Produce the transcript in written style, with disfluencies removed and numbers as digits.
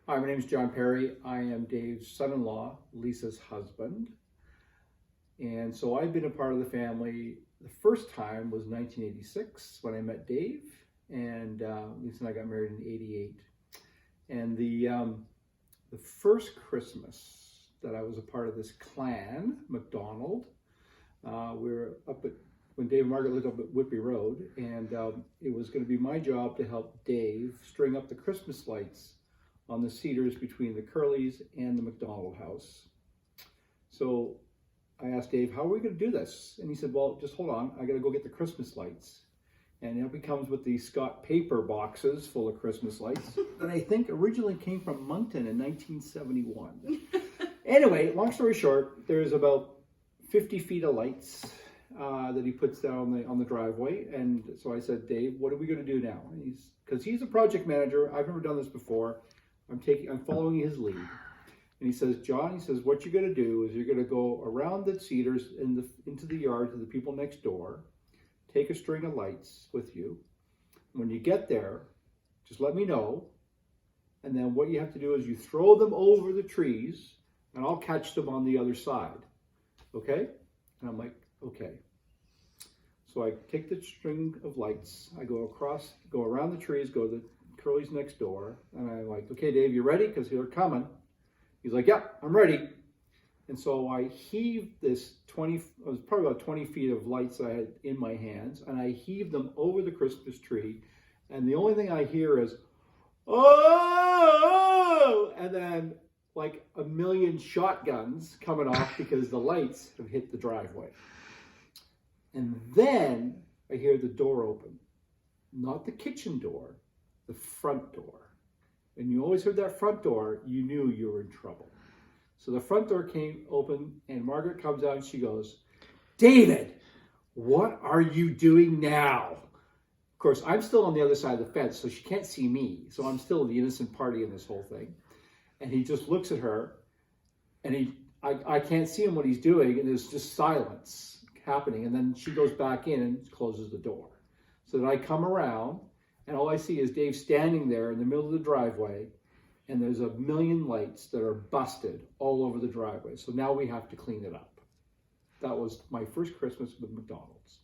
Hi, my name is John Perry. I am Dave's son-in-law, Lisa's husband. And so I've been a part of the family. The first time was 1986 when I met Dave, and Lisa and I got married in '88. And the first Christmas that I was a part of this clan, McDonald, we were up at, when Dave and Margaret lived up at Whitby Road, and it was going to be my job to help Dave string up the Christmas lights on the cedars between the Curleys and the McDonald house. So I asked Dave, how are we going to do this? And he said, well, just hold on, I got to go get the Christmas lights. And it comes with these Scott paper boxes full of Christmas lights that I think originally came from Moncton in 1971. Anyway, long story short, there's about 50 feet of lights that he puts down on the driveway. And so I said, Dave, what are we going to do now? And because he's a project manager, I've never done this before. I'm following his lead. And he says, John, he says, what you're going to do is you're going to go around the cedars into the yard to the people next door, take a string of lights with you. When you get there, just let me know. And then what you have to do is you throw them over the trees and I'll catch them on the other side. Okay? And I'm like, okay. So I take the string of lights, I go around the trees, go to the Curly's next door, and I'm like, okay, Dave, you ready? Because they're coming. He's like, yep, I'm ready. And so I heave this it was probably about 20 feet of lights I had in my hands, and I heave them over the Christmas tree, and the only thing I hear is, oh, and then like a million shotguns coming off because the lights have hit the driveway. And then I hear the door open, not the kitchen door, the front door. And you always heard that front door, you knew you were in trouble. So the front door came open and Margaret comes out and she goes, David, what are you doing now? Of course, I'm still on the other side of the fence, so she can't see me. So I'm still the innocent party in this whole thing. And he just looks at her and I can't see him what he's doing, and there's just silence happening. And then she goes back in and closes the door. So then I come around, and all I see is Dave standing there in the middle of the driveway, and there's a million lights that are busted all over the driveway. So now we have to clean it up. That was my first Christmas with McDonald's.